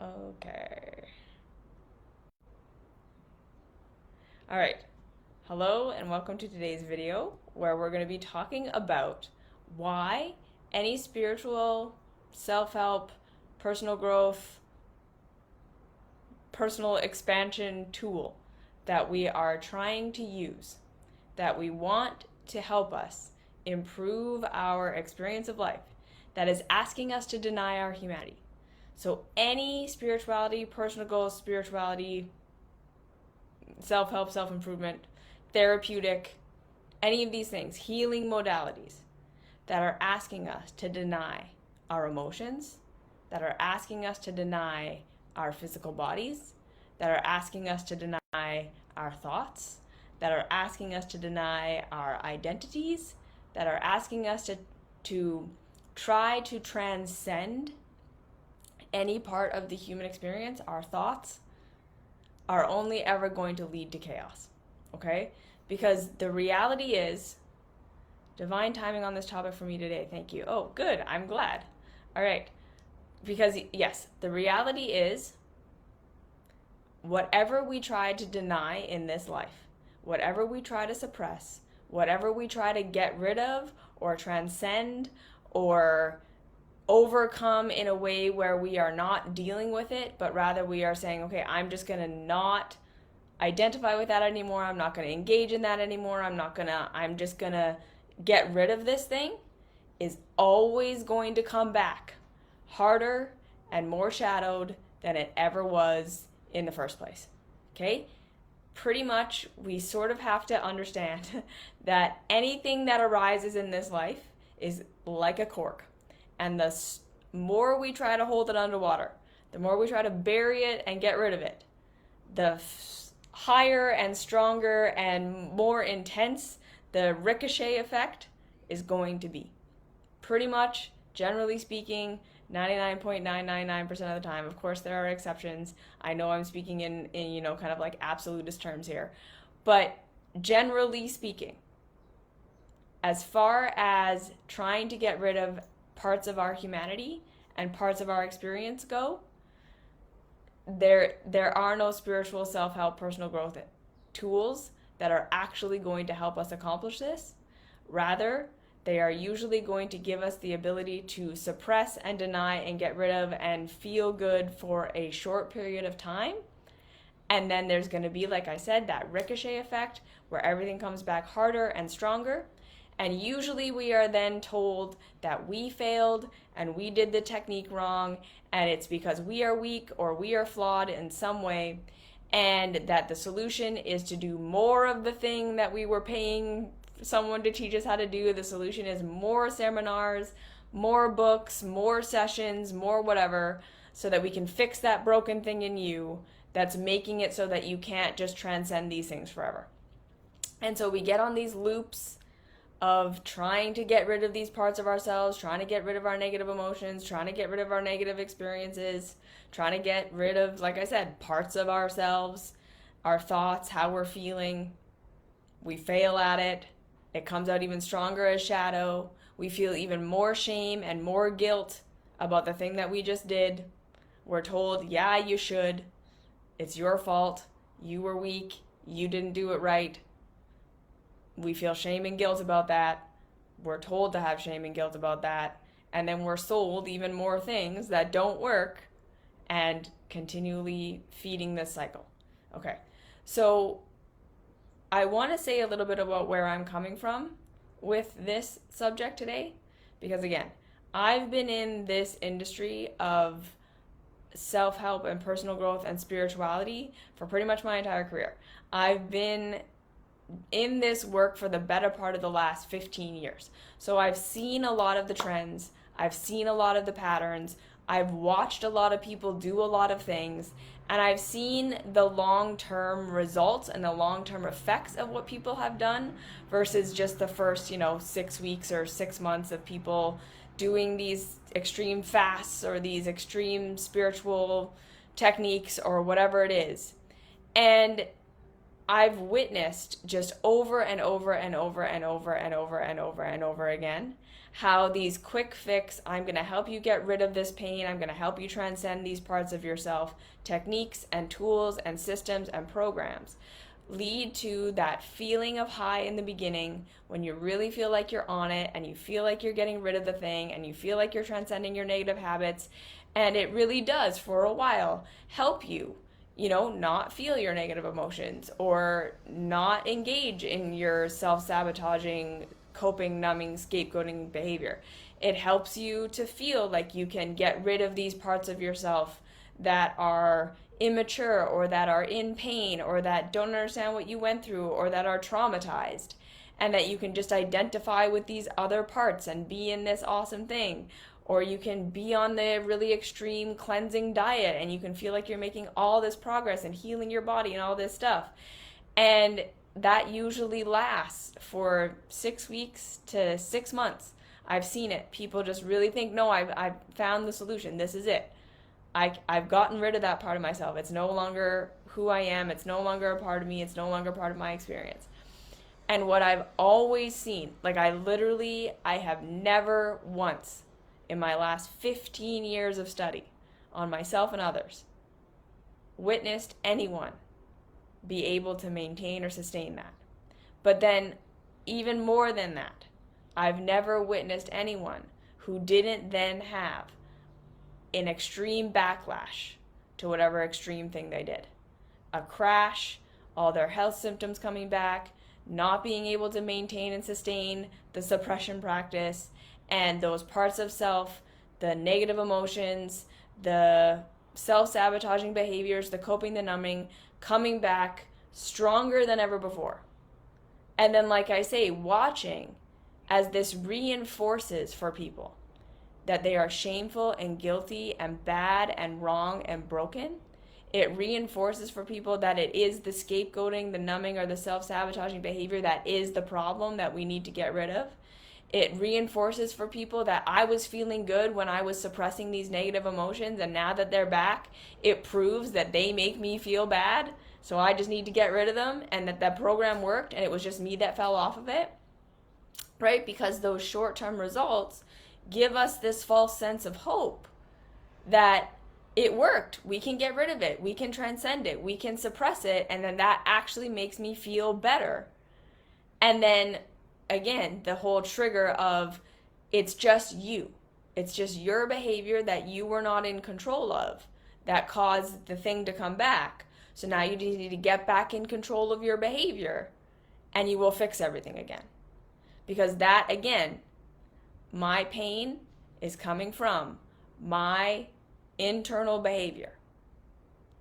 Okay. All right. Hello and welcome to today's video where we're going to be talking about why any spiritual, self-help, personal growth, personal expansion tool that we are trying to use, that we want to help us improve our experience of life, that is asking us to deny our humanity. So any spirituality, personal goals, spirituality, self-help, self-improvement, therapeutic, any of these things, healing modalities that are asking us to deny our emotions, that are asking us to deny our physical bodies, that are asking us to deny our thoughts, that are asking us to deny our identities, that are asking us to try to transcend any part of the human experience, our thoughts, are only ever going to lead to chaos, okay? Because the reality is, divine timing on this topic for me today, thank you. Oh, good, I'm glad. All right, because yes, the reality is, whatever we try to deny in this life, whatever we try to suppress, whatever we try to get rid of or transcend or overcome in a way where we are not dealing with it, but rather we are saying, okay, I'm just going to not identify with that anymore. I'm not going to engage in that anymore. I'm just going to get rid of this thing, is always going to come back harder and more shadowed than it ever was in the first place. Okay? Pretty much, we sort of have to understand that anything that arises in this life is like a cork. And the more we try to hold it underwater, the more we try to bury it and get rid of it, the higher and stronger and more intense the ricochet effect is going to be. Pretty much, generally speaking, 99.999% of the time. Of course, there are exceptions. I know I'm speaking in kind of like absolutist terms here. But generally speaking, as far as trying to get rid of parts of our humanity and parts of our experience go, there are no spiritual self-help personal growth tools that are actually going to help us accomplish this. Rather, they are usually going to give us the ability to suppress and deny and get rid of and feel good for a short period of time. And then there's going to be, like I said, that ricochet effect where everything comes back harder and stronger. And usually we are then told that we failed and we did the technique wrong, and it's because we are weak or we are flawed in some way, and that the solution is to do more of the thing that we were paying someone to teach us how to do. The solution is more seminars, more books, more sessions, more whatever, so that we can fix that broken thing in you that's making it so that you can't just transcend these things forever. And so we get on these loops of trying to get rid of these parts of ourselves, trying to get rid of our negative emotions, trying to get rid of our negative experiences, trying to get rid of, like I said, parts of ourselves, our thoughts, how we're feeling. We fail at it. It comes out even stronger as shadow. We feel even more shame and more guilt about the thing that we just did. We're told, yeah, you should. It's your fault. You were weak. You didn't do it right. We feel shame and guilt about that. We're told to have shame and guilt about that. And then we're sold even more things that don't work and continually feeding this cycle. Okay, so I want to say a little bit about where I'm coming from with this subject today. Because again, I've been in this industry of self-help and personal growth and spirituality for pretty much my entire career. I've been in this work for the better part of the last 15 years. So I've seen a lot of the trends. I've seen a lot of the patterns. I've watched a lot of people do a lot of things. And I've seen the long-term results and the long-term effects of what people have done versus just the first, 6 weeks or 6 months of people doing these extreme fasts or these extreme spiritual techniques or whatever it is. And I've witnessed just over and over and over and over and over and over and over again how these quick fix, I'm going to help you get rid of this pain, I'm going to help you transcend these parts of yourself, techniques and tools and systems and programs lead to that feeling of high in the beginning when you really feel like you're on it and you feel like you're getting rid of the thing and you feel like you're transcending your negative habits. And it really does, for a while, help you, not feel your negative emotions or not engage in your self-sabotaging, coping, numbing, scapegoating behavior. It helps you to feel like you can get rid of these parts of yourself that are immature or that are in pain or that don't understand what you went through or that are traumatized, and that you can just identify with these other parts and be in this awesome thing. Or you can be on the really extreme cleansing diet and you can feel like you're making all this progress and healing your body and all this stuff. And that usually lasts for 6 weeks to 6 months. I've seen it. People just really think, no, I've found the solution. This is it. I've gotten rid of that part of myself. It's no longer who I am. It's no longer a part of me. It's no longer part of my experience. And what I've always seen, like I have never once in my last 15 years of study on myself and others witnessed anyone be able to maintain or sustain that. But then even more than that, I've never witnessed anyone who didn't then have an extreme backlash to whatever extreme thing they did. A crash, all their health symptoms coming back, not being able to maintain and sustain the suppression practice, and those parts of self, the negative emotions, the self-sabotaging behaviors, the coping, the numbing, coming back stronger than ever before. And then, like I say, watching as this reinforces for people that they are shameful and guilty and bad and wrong and broken. It reinforces for people that it is the scapegoating, the numbing, or the self-sabotaging behavior that is the problem that we need to get rid of. It reinforces for people that I was feeling good when I was suppressing these negative emotions, and now that they're back, it proves that they make me feel bad, so I just need to get rid of them, and that program worked, and it was just me that fell off of it, right? Because those short-term results give us this false sense of hope that it worked, we can get rid of it, we can transcend it, we can suppress it, and then that actually makes me feel better. And then again, the whole trigger of it's just you. It's just your behavior that you were not in control of that caused the thing to come back. So now you need to get back in control of your behavior and you will fix everything again. Because that, again, my pain is coming from my internal behavior.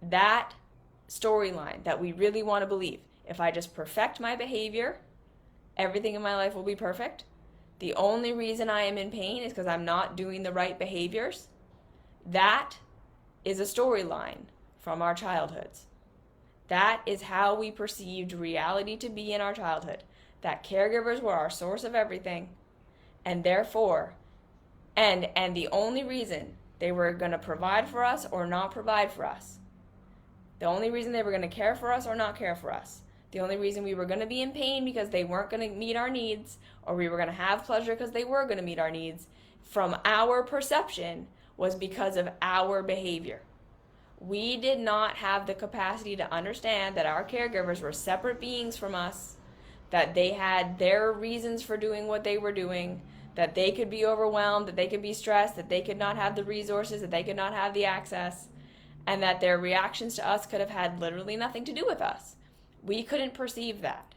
That storyline that we really want to believe. If I just perfect my behavior, everything in my life will be perfect. The only reason I am in pain is because I'm not doing the right behaviors. That is a storyline from our childhoods. That is how we perceived reality to be in our childhood. That caregivers were our source of everything. And therefore, and the only reason they were going to provide for us or not provide for us, the only reason they were going to care for us or not care for us, the only reason we were going to be in pain because they weren't going to meet our needs, or we were going to have pleasure because they were going to meet our needs, from our perception, was because of our behavior. We did not have the capacity to understand that our caregivers were separate beings from us, that they had their reasons for doing what they were doing, that they could be overwhelmed, that they could be stressed, that they could not have the resources, that they could not have the access, and that their reactions to us could have had literally nothing to do with us. We couldn't perceive that.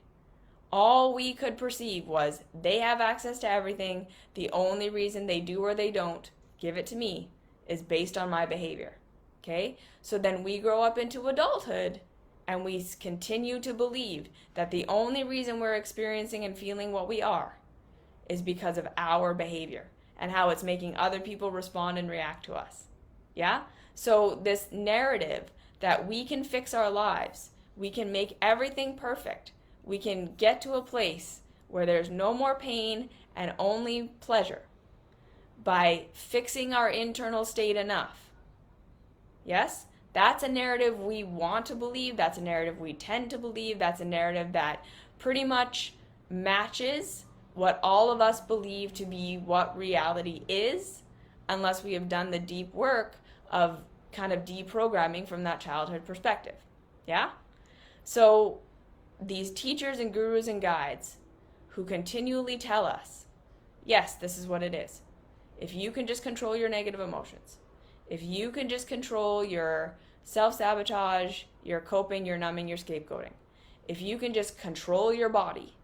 All we could perceive was they have access to everything. The only reason they do or they don't give it to me is based on my behavior. Okay? So then we grow up into adulthood and we continue to believe that the only reason we're experiencing and feeling what we are is because of our behavior and how it's making other people respond and react to us. Yeah? So this narrative that we can fix our lives, we can make everything perfect, we can get to a place where there's no more pain and only pleasure by fixing our internal state enough. Yes? That's a narrative we want to believe. That's a narrative we tend to believe. That's a narrative that pretty much matches what all of us believe to be what reality is, unless we have done the deep work of kind of deprogramming from that childhood perspective. Yeah? So these teachers and gurus and guides who continually tell us, yes, this is what it is. If you can just control your negative emotions, if you can just control your self-sabotage, your coping, your numbing, your scapegoating, if you can just control your body,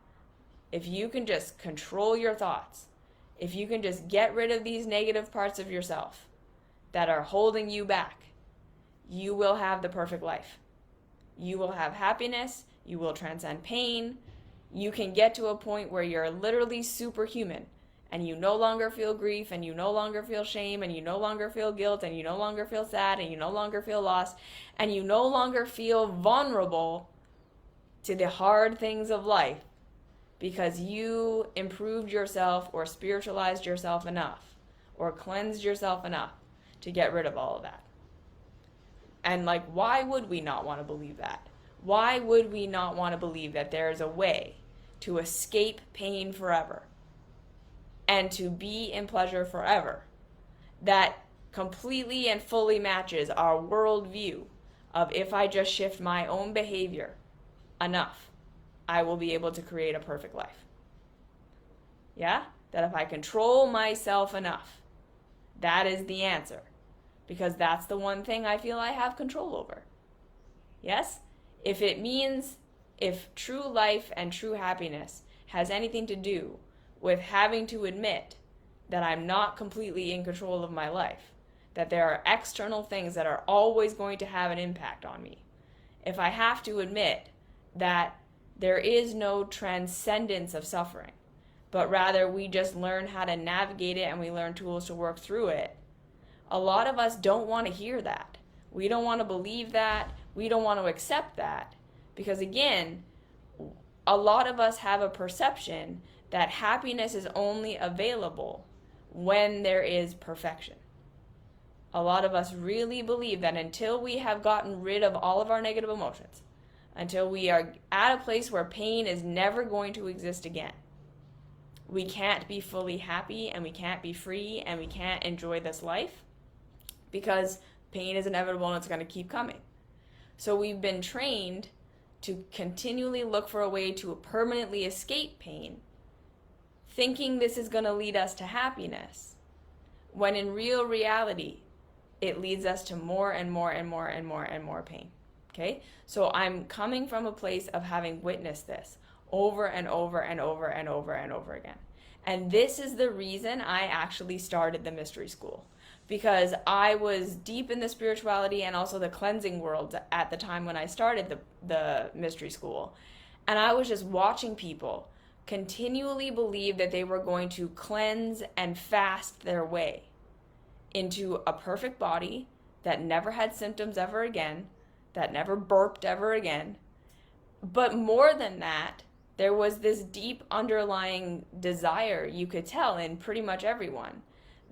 if you can just control your thoughts, if you can just get rid of these negative parts of yourself that are holding you back, you will have the perfect life. You will have happiness. You will transcend pain. You can get to a point where you're literally superhuman and you no longer feel grief and you no longer feel shame and you no longer feel guilt and you no longer feel sad and you no longer feel lost and you no longer feel vulnerable to the hard things of life because you improved yourself or spiritualized yourself enough or cleansed yourself enough to get rid of all of that. And like, why would we not want to believe that? Why would we not want to believe that there is a way to escape pain forever and to be in pleasure forever that completely and fully matches our worldview of if I just shift my own behavior enough, I will be able to create a perfect life? Yeah? That if I control myself enough, that is the answer. Because that's the one thing I feel I have control over. Yes? If it means, if true life and true happiness has anything to do with having to admit that I'm not completely in control of my life, that there are external things that are always going to have an impact on me, if I have to admit that there is no transcendence of suffering, but rather we just learn how to navigate it and we learn tools to work through it, a lot of us don't want to hear that. We don't want to believe that. We don't want to accept that. Because again, a lot of us have a perception that happiness is only available when there is perfection. A lot of us really believe that until we have gotten rid of all of our negative emotions, until we are at a place where pain is never going to exist again, we can't be fully happy and we can't be free and we can't enjoy this life. Because pain is inevitable and it's going to keep coming. So we've been trained to continually look for a way to permanently escape pain, thinking this is going to lead us to happiness, when in real reality, it leads us to more and more and more and more and more pain. Okay? So I'm coming from a place of having witnessed this over and over and over and over and over again. And this is the reason I actually started the mystery school. Because I was deep in the spirituality and also the cleansing world at the time when I started the mystery school. And I was just watching people continually believe that they were going to cleanse and fast their way into a perfect body that never had symptoms ever again, that never burped ever again. But more than that, there was this deep underlying desire you could tell in pretty much everyone,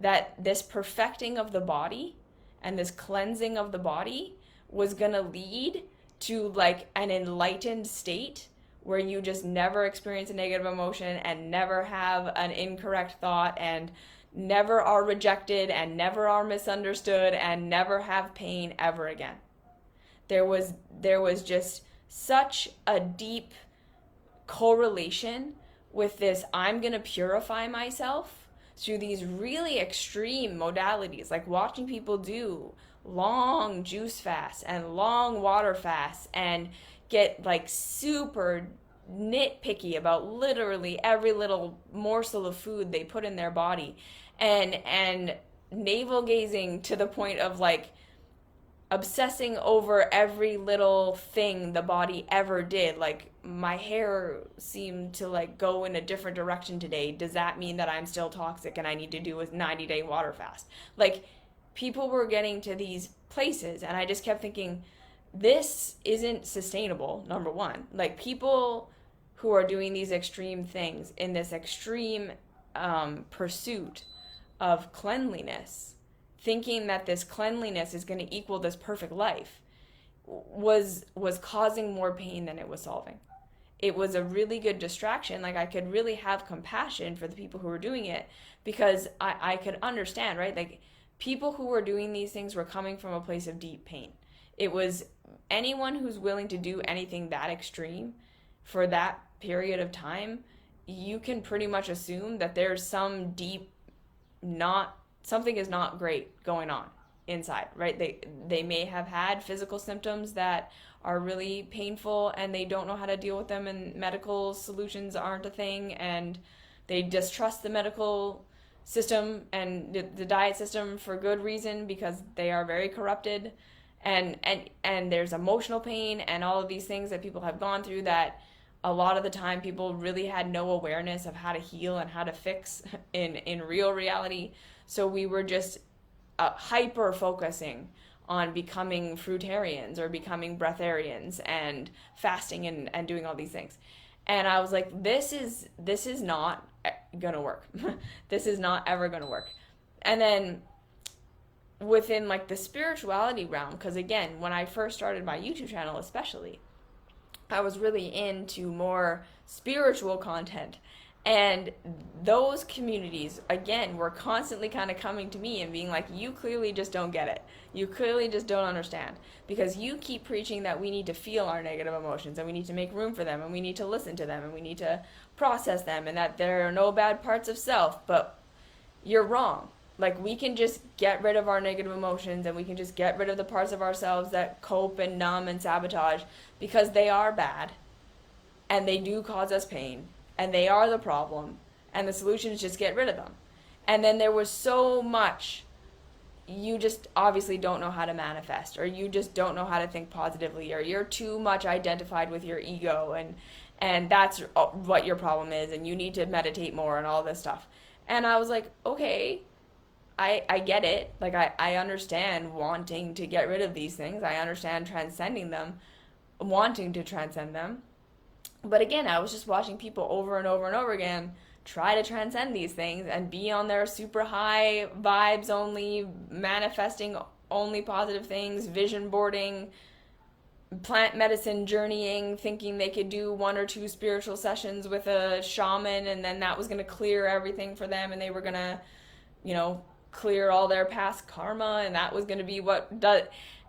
that this perfecting of the body and this cleansing of the body was going to lead to like an enlightened state where you just never experience a negative emotion and never have an incorrect thought and never are rejected and never are misunderstood and never have pain ever again. There was just such a deep correlation with this, I'm going to purify myself through these really extreme modalities, like watching people do long juice fasts and long water fasts and get like super nitpicky about literally every little morsel of food they put in their body and navel gazing to the point of like obsessing over every little thing the body ever did. Like, my hair seemed to like go in a different direction today. Does that mean that I'm still toxic and I need to do a 90-day water fast? Like, people were getting to these places and I just kept thinking, this isn't sustainable, number one. Like, people who are doing these extreme things in this extreme pursuit of cleanliness, thinking that this cleanliness is going to equal this perfect life, was causing more pain than it was solving. it was a really good distraction. Like I could really have compassion for the people who were doing it, because I could understand, right? Like people who were doing these things were coming from a place of deep pain. It was anyone who's willing to do anything that extreme for that period of time, you can pretty much assume that there's some deep, not, something is not great going on inside, right? They may have had physical symptoms that are really painful and they don't know how to deal with them, and medical solutions aren't a thing, and they distrust the medical system and the diet system for good reason, because they are very corrupted, and there's emotional pain and all of these things that people have gone through that a lot of the time people really had no awareness of how to heal and how to fix in real reality. So we were just hyper focusing on becoming fruitarians or becoming breatharians and fasting and doing all these things. And I was like, this is not gonna work. This is not ever gonna work. And then within like the spirituality realm, because again, when I first started my YouTube channel especially, I was really into more spiritual content. And those communities, again, were constantly kind of coming to me and being like, you clearly just don't get it. You clearly just don't understand. Because you keep preaching that we need to feel our negative emotions and we need to make room for them and we need to listen to them and we need to process them and that there are no bad parts of self. But you're wrong. Like, we can just get rid of our negative emotions and we can just get rid of the parts of ourselves that cope and numb and sabotage, because they are bad and they do cause us pain. And they are the problem, and the solution is just get rid of them. And then there was so much, you just obviously don't know how to manifest, or you just don't know how to think positively, or you're too much identified with your ego, and that's what your problem is, and you need to meditate more and all this stuff. And I was like, okay, I get it. Like, I understand wanting to get rid of these things. I understand transcending them, wanting to transcend them. But again, I was just watching people over and over and over again try to transcend these things and be on their super high vibes only, manifesting only positive things, vision boarding, plant medicine journeying, thinking they could do 1 or 2 spiritual sessions with a shaman and then that was going to clear everything for them, and they were going to, clear all their past karma, and that was going to be what does.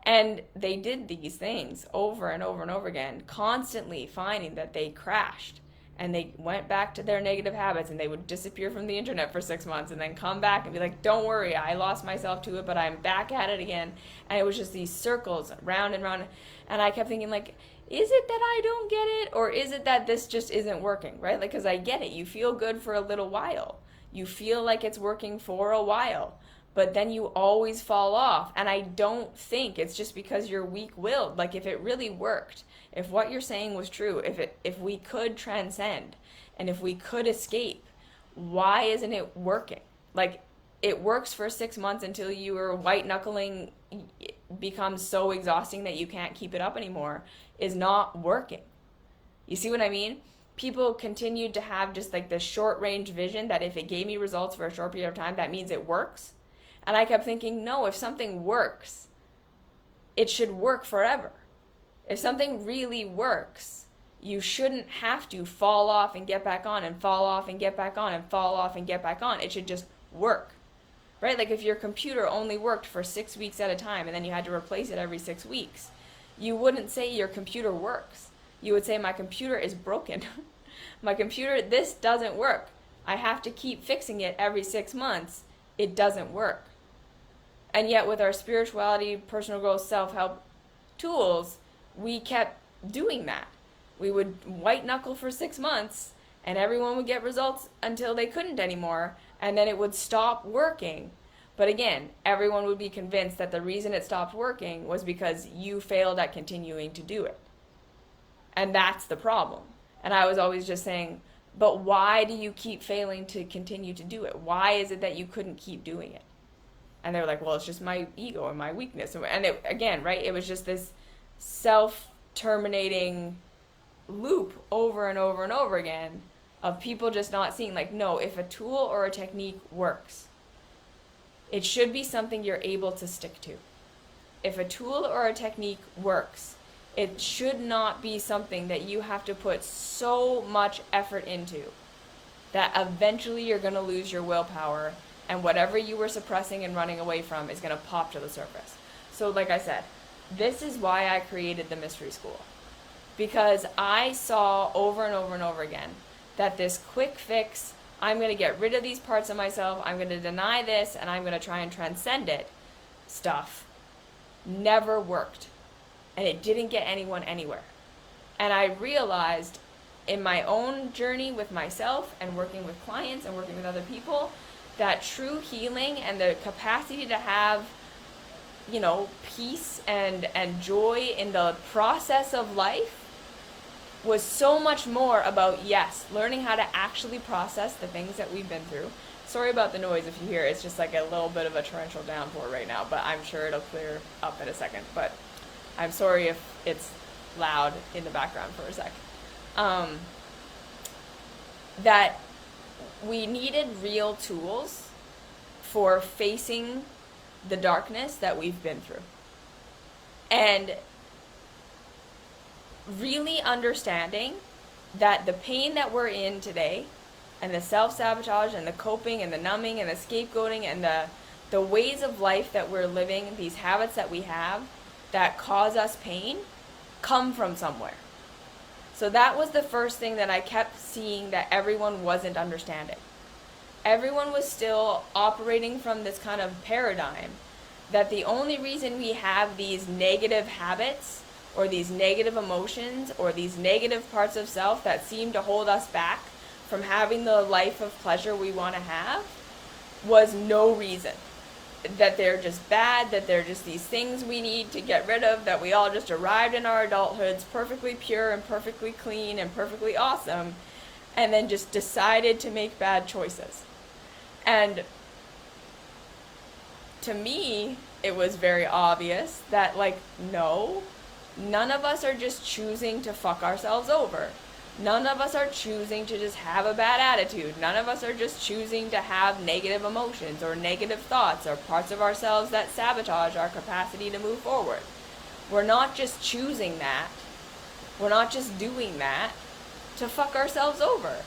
And they did these things over and over and over again, constantly finding that they crashed and they went back to their negative habits, and they would disappear from the internet for 6 months and then come back and be like, don't worry, I lost myself to it, but I'm back at it again. And it was just these circles round and round. And I kept thinking, like, is it that I don't get it, or is it that this just isn't working, right? Like, because I get it. You feel good for a little while. You feel like it's working for a while. But then you always fall off. And I don't think it's just because you're weak-willed. Like, if it really worked, if what you're saying was true, if we could transcend and if we could escape, why isn't it working? Like, it works for 6 months until your white-knuckling becomes so exhausting that you can't keep it up anymore, is not working. You see what I mean? People continued to have just like this short-range vision that if it gave me results for a short period of time, that means it works. And I kept thinking, no, if something works, it should work forever. If something really works, you shouldn't have to fall off and get back on and fall off and get back on and fall off and get back on. It should just work, right? Like if your computer only worked for 6 weeks at a time and then you had to replace it every 6 weeks, you wouldn't say your computer works. You would say, my computer is broken. My computer, this doesn't work. I have to keep fixing it every 6 months. It doesn't work. And yet with our spirituality, personal growth, self-help tools, we kept doing that. We would white knuckle for 6 months and everyone would get results until they couldn't anymore, and then it would stop working. But again, everyone would be convinced that the reason it stopped working was because you failed at continuing to do it. And that's the problem. And I was always just saying, but why do you keep failing to continue to do it? Why is it that you couldn't keep doing it? And they were like, well, it's just my ego and my weakness. And it, again, right, it was just this self-terminating loop over and over and over again of people just not seeing, like, no, if a tool or a technique works, it should be something you're able to stick to. If a tool or a technique works, It should not be something that you have to put so much effort into that eventually you're going to lose your willpower, and whatever you were suppressing and running away from is going to pop to the surface. So like I said, this is why I created the mystery school. Because I saw over and over and over again that this quick fix, I'm going to get rid of these parts of myself, I'm going to deny this, and I'm going to try and transcend it stuff never worked. And it didn't get anyone anywhere. And I realized in my own journey with myself and working with clients and working with other people that true healing and the capacity to have, peace and joy in the process of life was so much more about, yes, learning how to actually process the things that we've been through. Sorry about the noise if you hear. It's just like a little bit of a torrential downpour right now, but I'm sure it'll clear up in a second. But I'm sorry if it's loud in the background for a sec. That we needed real tools for facing the darkness that we've been through. And really understanding that the pain that we're in today, and the self-sabotage and the coping and the numbing and the scapegoating and the ways of life that we're living, these habits that we have that cause us pain, come from somewhere. So that was the first thing that I kept seeing that everyone wasn't understanding. Everyone was still operating from this kind of paradigm that the only reason we have these negative habits or these negative emotions or these negative parts of self that seem to hold us back from having the life of pleasure we want to have was no reason. That they're just bad, that they're just these things we need to get rid of, that we all just arrived in our adulthoods perfectly pure and perfectly clean and perfectly awesome, and then just decided to make bad choices. And to me, it was very obvious that, no, none of us are just choosing to fuck ourselves over. None of us are choosing to just have a bad attitude. None of us are just choosing to have negative emotions or negative thoughts or parts of ourselves that sabotage our capacity to move forward. We're not just choosing that. We're not just doing that to fuck ourselves over.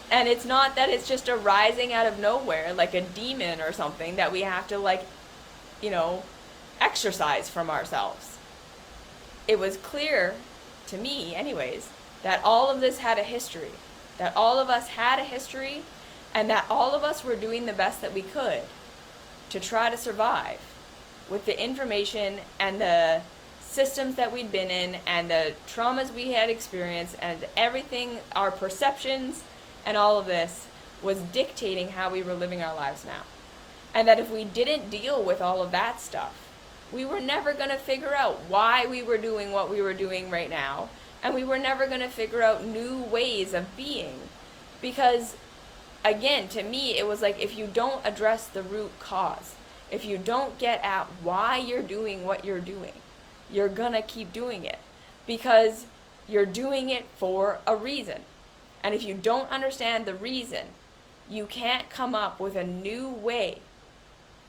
And it's not that it's just arising out of nowhere like a demon or something that we have to exorcise from ourselves. It was clear, to me anyways, that all of this had a history, that all of us had a history, and that all of us were doing the best that we could to try to survive with the information and the systems that we'd been in and the traumas we had experienced and everything, our perceptions and all of this was dictating how we were living our lives now. And that if we didn't deal with all of that stuff, we were never going to figure out why we were doing what we were doing right now. And we were never going to figure out new ways of being. Because, again, to me, it was like if you don't address the root cause, if you don't get at why you're doing what you're doing, you're going to keep doing it. Because you're doing it for a reason. And if you don't understand the reason, you can't come up with a new way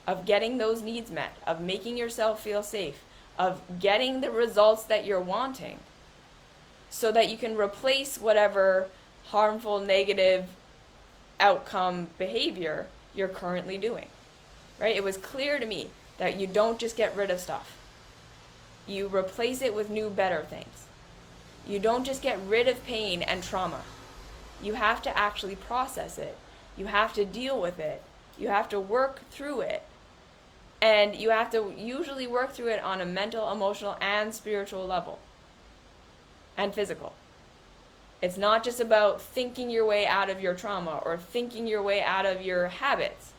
of getting those needs met, of making yourself feel safe, of getting the results that you're wanting, so that you can replace whatever harmful, negative outcome behavior you're currently doing, right? It was clear to me that you don't just get rid of stuff. You replace it with new, better things. You don't just get rid of pain and trauma. You have to actually process it. You have to deal with it. You have to work through it. And you have to usually work through it on a mental, emotional, and spiritual level. And physical. It's not just about thinking your way out of your trauma or thinking your way out of your habits.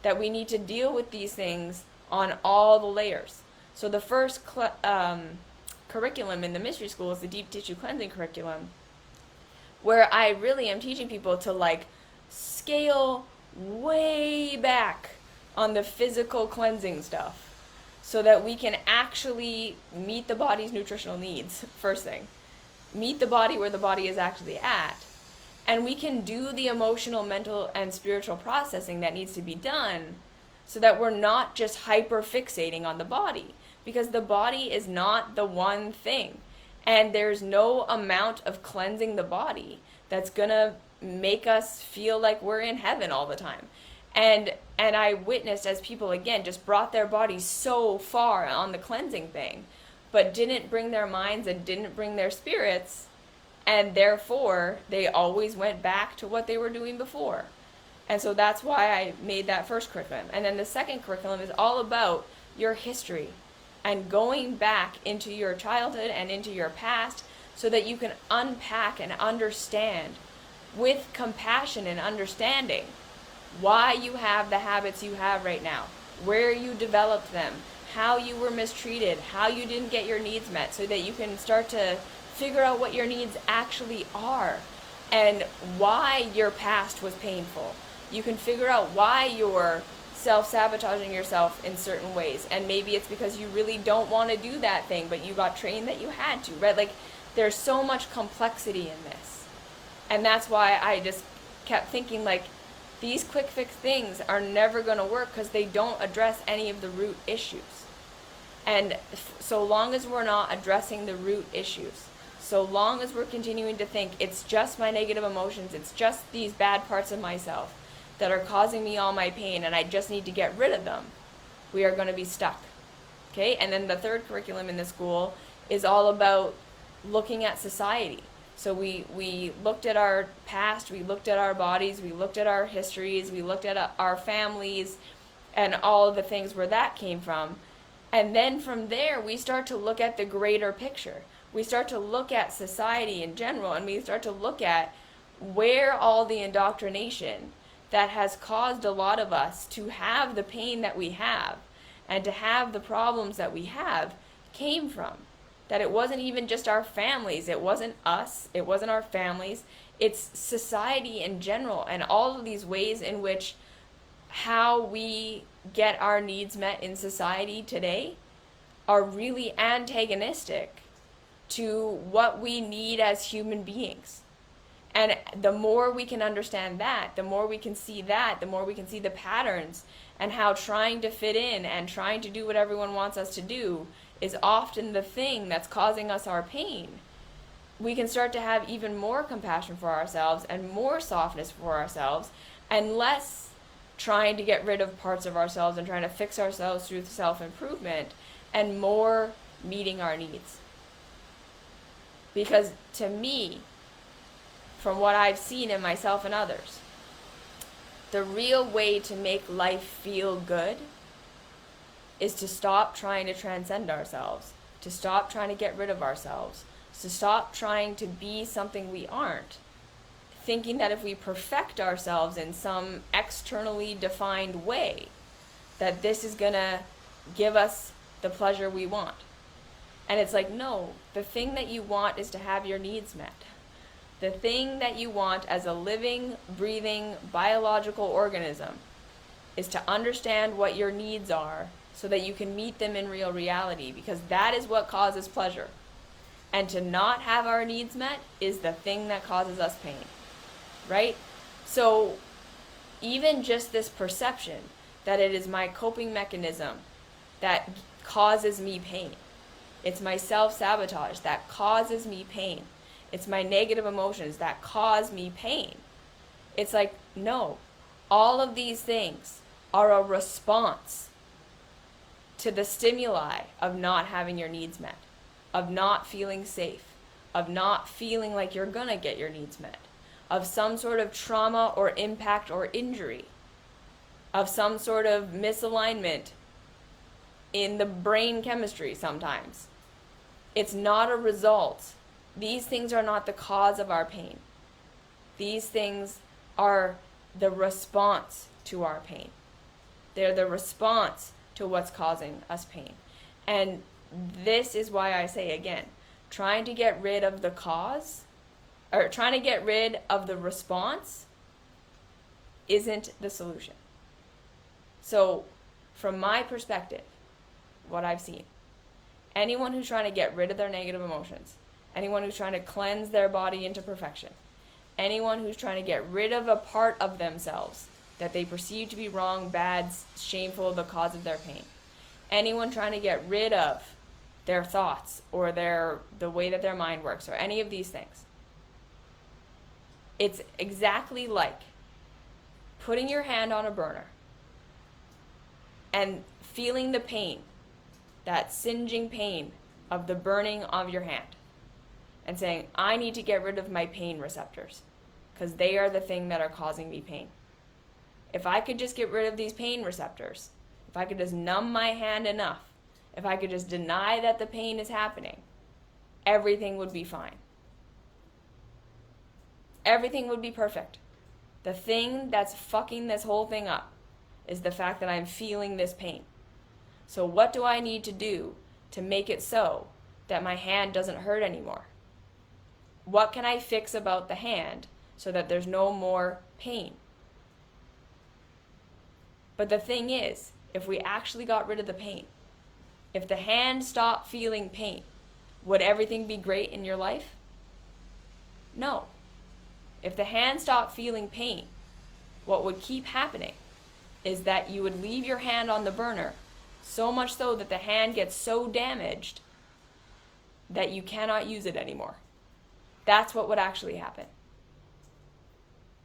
That we need to deal with these things on all the layers. So the first curriculum in the mystery school is the deep tissue cleansing curriculum, where I really am teaching people to scale way back on the physical cleansing stuff so that we can actually meet the body's nutritional needs, first thing. Meet the body where the body is actually at, and we can do the emotional, mental, and spiritual processing that needs to be done so that we're not just hyper fixating on the body. because the body is not the one thing. And there's no amount of cleansing the body that's going to make us feel like we're in heaven all the time. And I witnessed as people, again, just brought their bodies so far on the cleansing thing, but didn't bring their minds and didn't bring their spirits, and therefore they always went back to what they were doing before. And so that's why I made that first curriculum. And then the second curriculum is all about your history and going back into your childhood and into your past so that you can unpack and understand with compassion and understanding why you have the habits you have right now, where you developed them, how you were mistreated, how you didn't get your needs met, so that you can start to figure out what your needs actually are and why your past was painful. You can figure out why you're self-sabotaging yourself in certain ways, and maybe it's because you really don't want to do that thing, but you got trained that you had to, right? Like, there's so much complexity in this. And that's why I just kept thinking, like, these quick fix things are never going to work because they don't address any of the root issues. And so long as we're not addressing the root issues, so long as we're continuing to think it's just my negative emotions, it's just these bad parts of myself that are causing me all my pain and I just need to get rid of them, we are going to be stuck. Okay? And then the third curriculum in the school is all about looking at society. So we looked at our past, we looked at our bodies, we looked at our histories, we looked at our families and all of the things where that came from. And then from there, we start to look at the greater picture. We start to look at society in general, and we start to look at where all the indoctrination that has caused a lot of us to have the pain that we have and to have the problems that we have came from. That it wasn't even just our families, it wasn't us, it wasn't our families, it's society in general, and all of these ways in which how we get our needs met in society today are really antagonistic to what we need as human beings. And the more we can understand that, the more we can see that, the more we can see the patterns and how trying to fit in and trying to do what everyone wants us to do is often the thing that's causing us our pain, we can start to have even more compassion for ourselves and more softness for ourselves and less trying to get rid of parts of ourselves and trying to fix ourselves through self-improvement and more meeting our needs. Because to me, from what I've seen in myself and others, the real way to make life feel good is to stop trying to transcend ourselves, to stop trying to get rid of ourselves, to stop trying to be something we aren't, thinking that if we perfect ourselves in some externally defined way, that this is going to give us the pleasure we want. And it's like, no, the thing that you want is to have your needs met. The thing that you want as a living, breathing, biological organism is to understand what your needs are so that you can meet them in real reality, because that is what causes pleasure. And to not have our needs met is the thing that causes us pain, right? So even just this perception that it is my coping mechanism that causes me pain. It's my self-sabotage that causes me pain. It's my negative emotions that cause me pain. It's like, no, all of these things are a response to the stimuli of not having your needs met, of not feeling safe, of not feeling like you're gonna get your needs met, of some sort of trauma or impact or injury, of some sort of misalignment in the brain chemistry sometimes. It's not a result. These things are not the cause of our pain. These things are the response to our pain. They're the response to what's causing us pain. And this is why I say again, trying to get rid of the cause, or trying to get rid of the response isn't the solution. So from my perspective, what I've seen, anyone who's trying to get rid of their negative emotions, anyone who's trying to cleanse their body into perfection, anyone who's trying to get rid of a part of themselves that they perceive to be wrong, bad, shameful, the cause of their pain, anyone trying to get rid of their thoughts or the way that their mind works or any of these things. It's exactly like putting your hand on a burner and feeling the pain, that singeing pain of the burning of your hand, and saying, I need to get rid of my pain receptors because they are the thing that are causing me pain. If I could just get rid of these pain receptors, if I could just numb my hand enough, if I could just deny that the pain is happening, everything would be fine. Everything would be perfect. The thing that's fucking this whole thing up is the fact that I'm feeling this pain. So what do I need to do to make it so that my hand doesn't hurt anymore? What can I fix about the hand so that there's no more pain? But the thing is, if we actually got rid of the pain, if the hand stopped feeling pain, would everything be great in your life? No. If the hand stopped feeling pain, what would keep happening is that you would leave your hand on the burner, so much so that the hand gets so damaged that you cannot use it anymore. That's what would actually happen.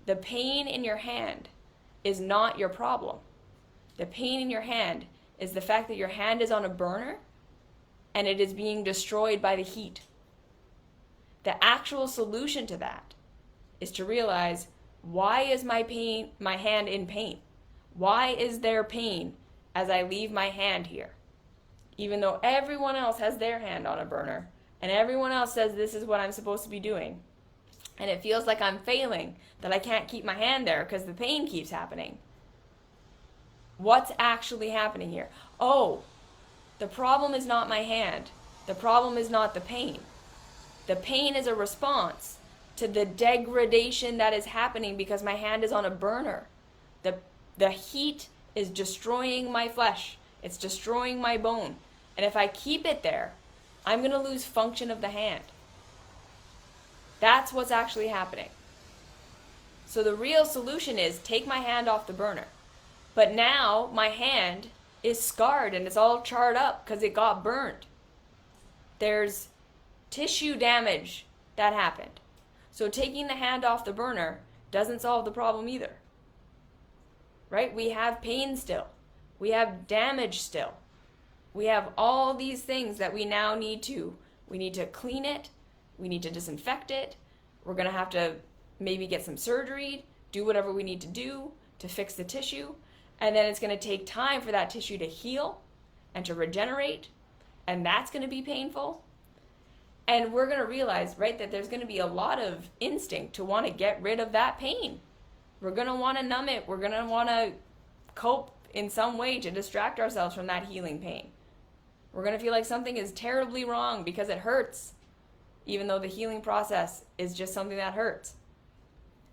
The pain in your hand is not your problem. The pain in your hand is the fact that your hand is on a burner and it is being destroyed by the heat. The actual solution to that is to realize, why is my hand in pain? Why is there pain as I leave my hand here? Even though everyone else has their hand on a burner and everyone else says this is what I'm supposed to be doing, and it feels like I'm failing, that I can't keep my hand there because the pain keeps happening. What's actually happening here? Oh, the problem is not my hand. The problem is not the pain. The pain is a response to the degradation that is happening because my hand is on a burner. The heat is destroying my flesh. It's destroying my bone. And if I keep it there, I'm going to lose function of the hand. That's what's actually happening. So the real solution is take my hand off the burner. But now my hand is scarred and it's all charred up because it got burned. There's tissue damage that happened. So taking the hand off the burner doesn't solve the problem either. Right? We have pain still. We have damage still. We have all these things that we now need to clean it. We need to disinfect it. We're going to have to maybe get some surgery, do whatever we need to do to fix the tissue. And then it's going to take time for that tissue to heal and to regenerate. And that's going to be painful. And we're going to realize, right, that there's going to be a lot of instinct to want to get rid of that pain. We're going to want to numb it. We're going to want to cope in some way to distract ourselves from that healing pain. We're going to feel like something is terribly wrong because it hurts, even though the healing process is just something that hurts.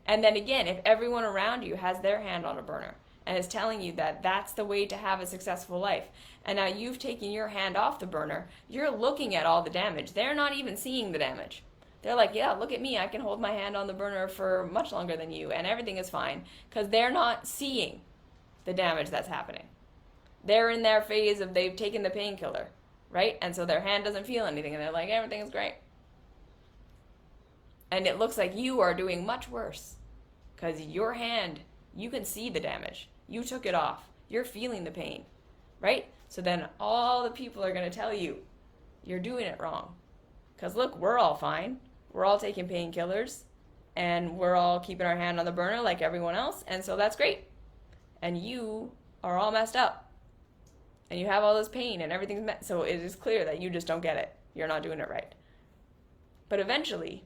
And then again, if everyone around you has their hand on a burner and is telling you that that's the way to have a successful life, and now you've taken your hand off the burner, you're looking at all the damage. They're not even seeing the damage. They're like, yeah, look at me. I can hold my hand on the burner for much longer than you, and everything is fine, because they're not seeing the damage that's happening. They're in their phase of they've taken the painkiller, right? And so their hand doesn't feel anything, and they're like, everything is great. And it looks like you are doing much worse, because your hand, you can see the damage. You took it off. You're feeling the pain, right? So then all the people are going to tell you, you're doing it wrong. Because look, we're all fine. We're all taking painkillers, and we're all keeping our hand on the burner like everyone else, and so that's great. And you are all messed up, and you have all this pain, and everything's so it is clear that you just don't get it. You're not doing it right. But eventually,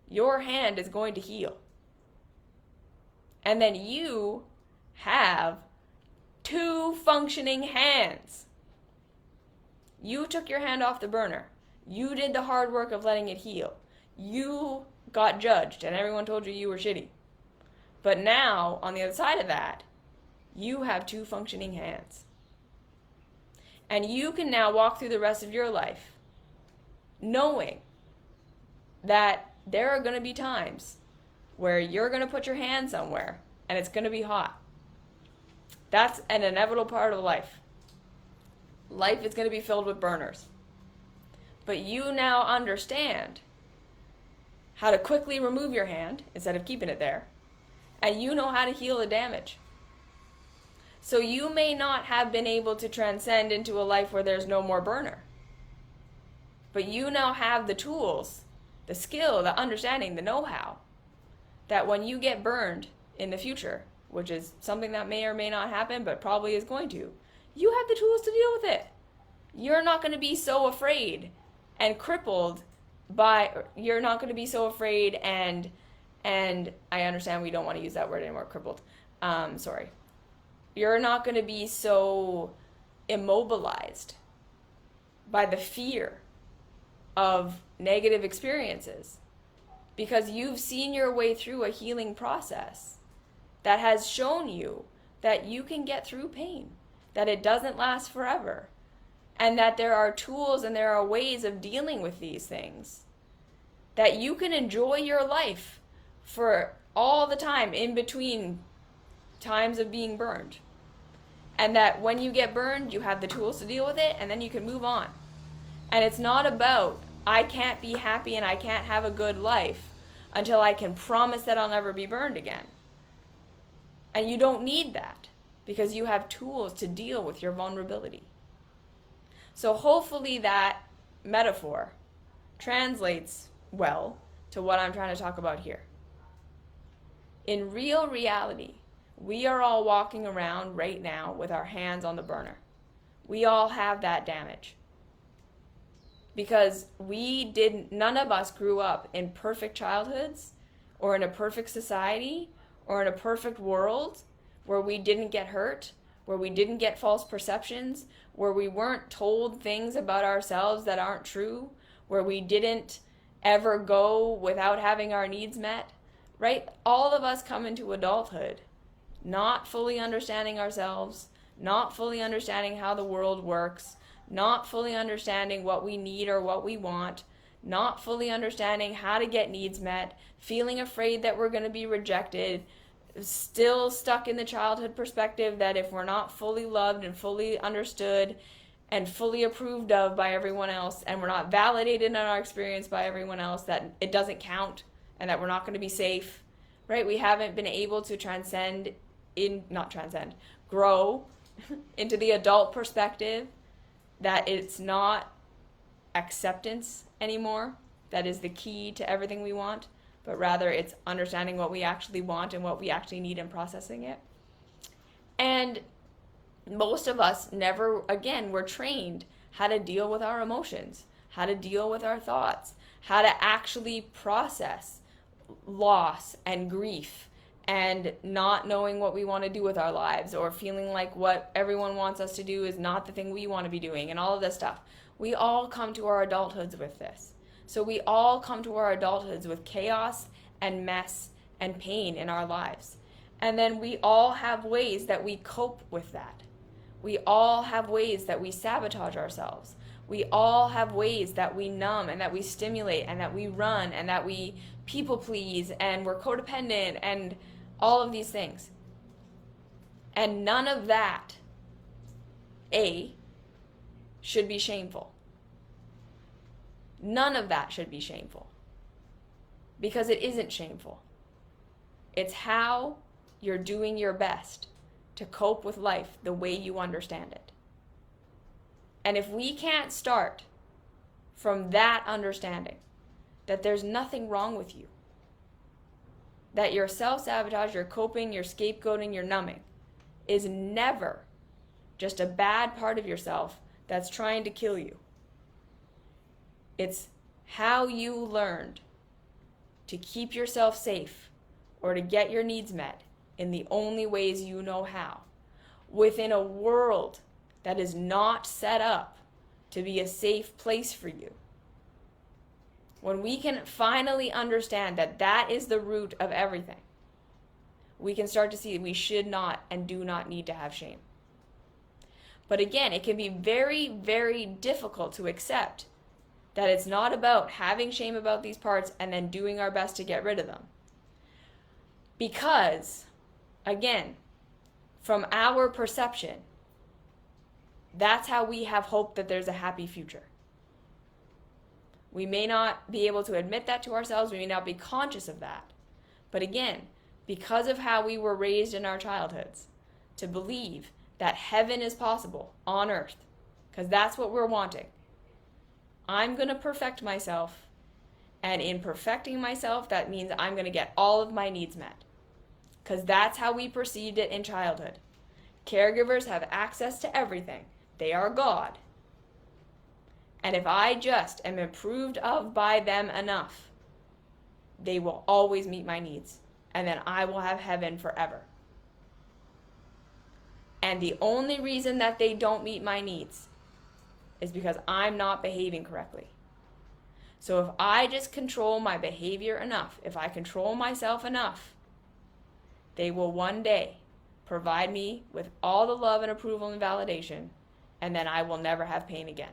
your hand is going to heal. And then you have 2 functioning hands. You took your hand off the burner. You did the hard work of letting it heal. You got judged and everyone told you were shitty. But now, on the other side of that, you have 2 functioning hands. And you can now walk through the rest of your life knowing that there are going to be times where you're going to put your hand somewhere and it's going to be hot. That's an inevitable part of life. life is going to be filled with burners. But you now understand how to quickly remove your hand instead of keeping it there. And you know how to heal the damage. So you may not have been able to transcend into a life where there's no more burner. But you now have the tools, the skill, the understanding, the know-how, that when you get burned in the future, which is something that may or may not happen, but probably is going to, you have the tools to deal with it. You're not going to be so afraid and crippled you're not going to be so afraid and I understand we don't want to use that word anymore, crippled. Sorry. You're not going to be so immobilized by the fear of negative experiences because you've seen your way through a healing process that has shown you that you can get through pain, that it doesn't last forever, and that there are tools and there are ways of dealing with these things, that you can enjoy your life for all the time in between times of being burned. And that when you get burned, you have the tools to deal with it, and then you can move on. And it's not about, I can't be happy and I can't have a good life until I can promise that I'll never be burned again. And you don't need that because you have tools to deal with your vulnerability. So hopefully that metaphor translates well to what I'm trying to talk about here. In real reality, we are all walking around right now with our hands on the burner. We all have that damage. Because none of us grew up in perfect childhoods or in a perfect society or in a perfect world where we didn't get hurt, where we didn't get false perceptions, where we weren't told things about ourselves that aren't true, where we didn't ever go without having our needs met, right? All of us come into adulthood not fully understanding ourselves, not fully understanding how the world works, not fully understanding what we need or what we want, not fully understanding how to get needs met, feeling afraid that we're going to be rejected, still stuck in the childhood perspective that if we're not fully loved and fully understood and fully approved of by everyone else, and we're not validated in our experience by everyone else, that it doesn't count and that we're not going to be safe, right? We haven't been able to grow into the adult perspective that it's not acceptance anymore that is the key to everything we want, but rather it's understanding what we actually want and what we actually need and processing it. And most of us never, again, were trained how to deal with our emotions, how to deal with our thoughts, how to actually process loss and grief and not knowing what we want to do with our lives, or feeling like what everyone wants us to do is not the thing we want to be doing, and all of this stuff. We all come to our adulthoods with this. So we all come to our adulthoods with chaos and mess and pain in our lives. And then we all have ways that we cope with that. We all have ways that we sabotage ourselves. We all have ways that we numb and that we stimulate and that we run and that we people please and we're codependent and all of these things. And none of that, should be shameful. None of that should be shameful. Because it isn't shameful. It's how you're doing your best to cope with life the way you understand it. And if we can't start from that understanding, that there's nothing wrong with you, that your self-sabotage, your coping, your scapegoating, your numbing is never just a bad part of yourself that's trying to kill you. It's how you learned to keep yourself safe or to get your needs met in the only ways you know how, within a world that is not set up to be a safe place for you. When we can finally understand that that is the root of everything, we can start to see we should not and do not need to have shame. But again, it can be very, very difficult to accept that it's not about having shame about these parts and then doing our best to get rid of them. Because, again, from our perception, That's how we have hope that there's a happy future. We may not be able to admit that to ourselves. We may not be conscious of that. But again, because of how we were raised in our childhoods, to believe that heaven is possible on earth, because that's what we're wanting. I'm going to perfect myself, and in perfecting myself, that means I'm going to get all of my needs met. Because that's how we perceived it in childhood. Caregivers have access to everything. They are God. And if I just am approved of by them enough, they will always meet my needs. And then I will have heaven forever. And the only reason that they don't meet my needs is because I'm not behaving correctly. So if I just control my behavior enough, if I control myself enough, they will one day provide me with all the love and approval and validation, and then I will never have pain again.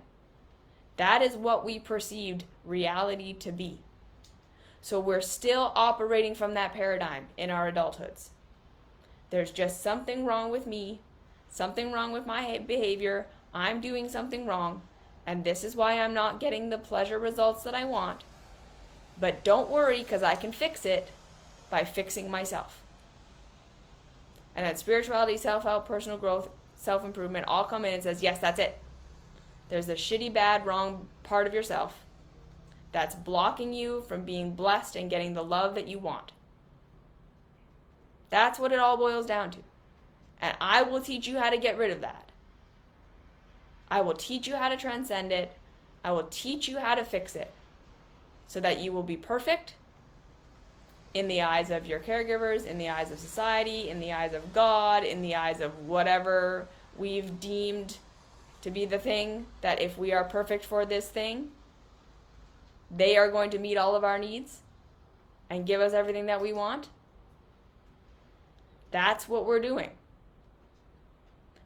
That is what we perceived reality to be. So we're still operating from that paradigm in our adulthoods. There's just something wrong with me, something wrong with my behavior, I'm doing something wrong, and this is why I'm not getting the pleasure results that I want. But don't worry, because I can fix it by fixing myself. And then spirituality, self-help, personal growth, self-improvement all come in and says, yes, that's it. There's a shitty, bad, wrong part of yourself that's blocking you from being blessed and getting the love that you want. That's what it all boils down to. And I will teach you how to get rid of that. I will teach you how to transcend it. I will teach you how to fix it so that you will be perfect in the eyes of your caregivers, in the eyes of society, in the eyes of God, in the eyes of whatever we've deemed to be the thing, that if we are perfect for this thing, they are going to meet all of our needs and give us everything that we want. That's what we're doing.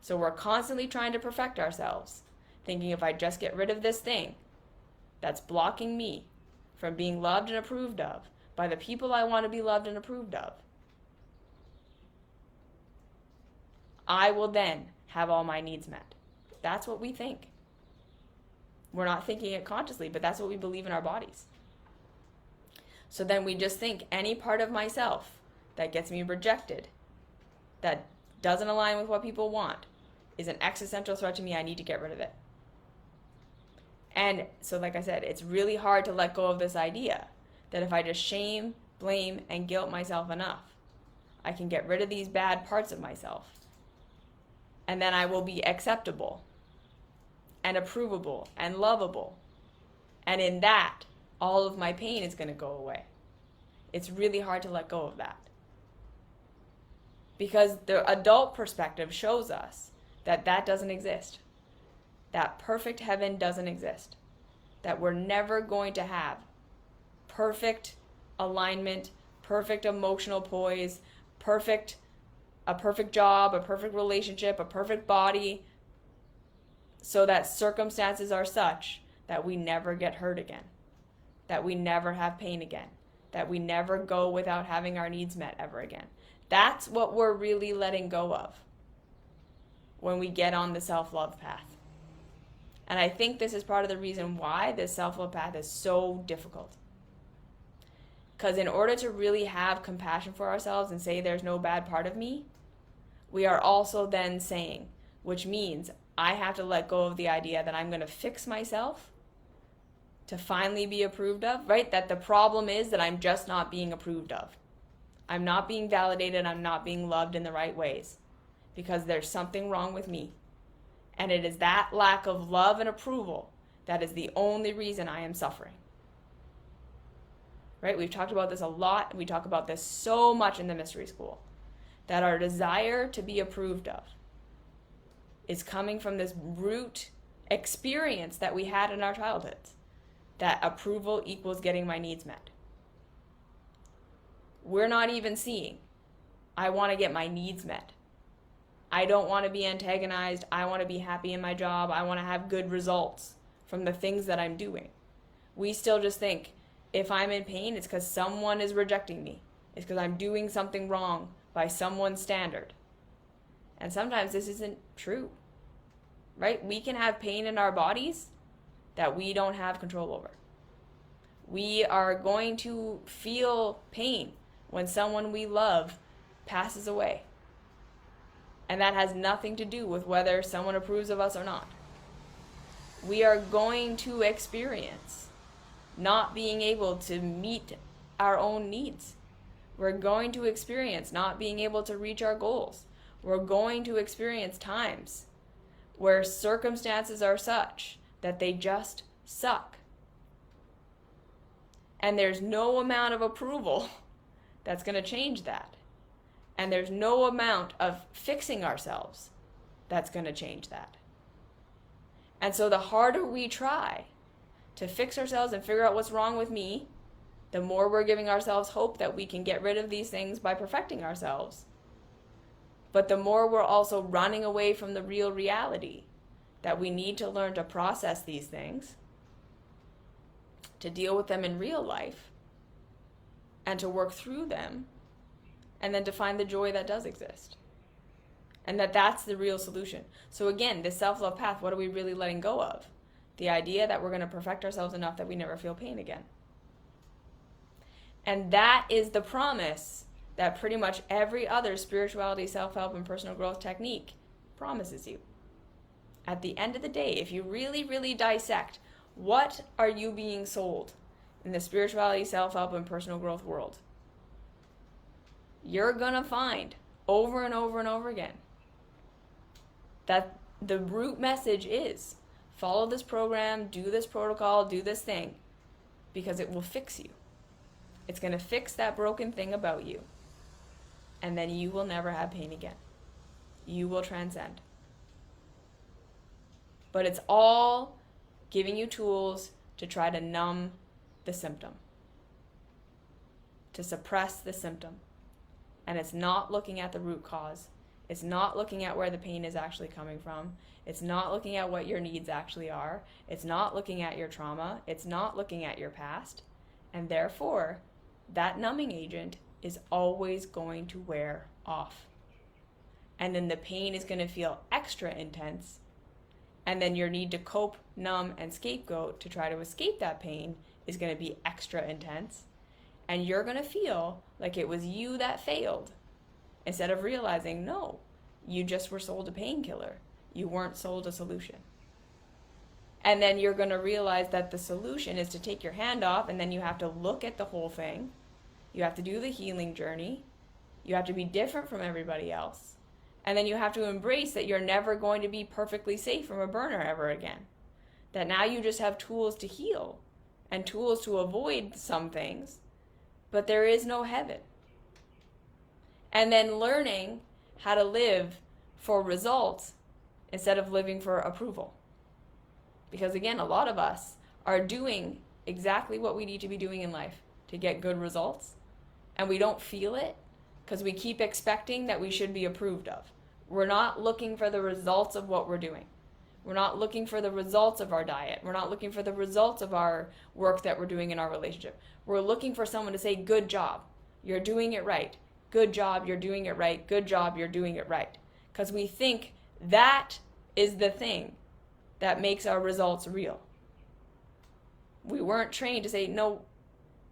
So we're constantly trying to perfect ourselves, thinking if I just get rid of this thing that's blocking me from being loved and approved of by the people I want to be loved and approved of, I will then have all my needs met. That's what we think. We're not thinking it consciously, but that's what we believe in our bodies. So then we just think any part of myself that gets me rejected, that doesn't align with what people want, is an existential threat to me. I need to get rid of it. And so, like I said, it's really hard to let go of this idea that if I just shame, blame, and guilt myself enough, I can get rid of these bad parts of myself. And then I will be acceptable and approvable and lovable. And in that, all of my pain is going to go away. It's really hard to let go of that. Because the adult perspective shows us that that doesn't exist. That perfect heaven doesn't exist. That we're never going to have perfect alignment, perfect emotional poise, a perfect job, a perfect relationship, a perfect body, so that circumstances are such that we never get hurt again, that we never have pain again, that we never go without having our needs met ever again. That's what we're really letting go of when we get on the self-love path. And I think this is part of the reason why this self-love path is so difficult. Because in order to really have compassion for ourselves and say there's no bad part of me, we are also then saying, which means I have to let go of the idea that I'm going to fix myself to finally be approved of, right? That the problem is that I'm just not being approved of. I'm not being validated. I'm not being loved in the right ways because there's something wrong with me. And it is that lack of love and approval that is the only reason I am suffering. Right? We've talked about this a lot. We talk about this so much in the mystery school, that our desire to be approved of is coming from this root experience that we had in our childhoods, that approval equals getting my needs met. We're not even seeing, I want to get my needs met. I don't want to be antagonized. I want to be happy in my job. I want to have good results from the things that I'm doing. We still just think, if I'm in pain, it's because someone is rejecting me. It's because I'm doing something wrong by someone's standard. And sometimes this isn't true. right? We can have pain in our bodies that we don't have control over. We are going to feel pain when someone we love passes away. And that has nothing to do with whether someone approves of us or not. We are going to experience not being able to meet our own needs. We're going to experience not being able to reach our goals. We're going to experience times where circumstances are such that they just suck. And there's no amount of approval that's going to change that. And there's no amount of fixing ourselves that's going to change that. And so the harder we try to fix ourselves and figure out what's wrong with me, the more we're giving ourselves hope that we can get rid of these things by perfecting ourselves. But the more we're also running away from the real reality that we need to learn to process these things, to deal with them in real life, and to work through them, and then to find the joy that does exist. And that's the real solution. So again, this self-love path, what are we really letting go of? The idea that we're going to perfect ourselves enough that we never feel pain again. And that is the promise that pretty much every other spirituality, self-help, and personal growth technique promises you. At the end of the day, if you really, really dissect, what are you being sold in the spirituality, self-help, and personal growth world? You're going to find over and over and over again that the root message is follow this program, do this protocol, do this thing, because it will fix you. It's going to fix that broken thing about you. And then you will never have pain again. You will transcend. But it's all giving you tools to try to numb the symptom, to suppress the symptom. And it's not looking at the root cause. It's not looking at where the pain is actually coming from. It's not looking at what your needs actually are. It's not looking at your trauma. It's not looking at your past. And therefore, that numbing agent is always going to wear off. And then the pain is going to feel extra intense. And then your need to cope, numb, and scapegoat to try to escape that pain is going to be extra intense. And you're going to feel like it was you that failed, instead of realizing, no, you just were sold a painkiller. You weren't sold a solution. And then you're going to realize that the solution is to take your hand off, and then you have to look at the whole thing. You have to do the healing journey. You have to be different from everybody else. And then you have to embrace that you're never going to be perfectly safe from a burner ever again. That now you just have tools to heal and tools to avoid some things, but there is no heaven. And then learning how to live for results instead of living for approval. Because again, a lot of us are doing exactly what we need to be doing in life to get good results, and we don't feel it because we keep expecting that we should be approved of. We're not looking for the results of what we're doing. We're not looking for the results of our diet. We're not looking for the results of our work that we're doing in our relationship. We're looking for someone to say, good job, you're doing it right. Good job, you're doing it right. Good job, you're doing it right. Because we think that is the thing that makes our results real. We weren't trained to say, no,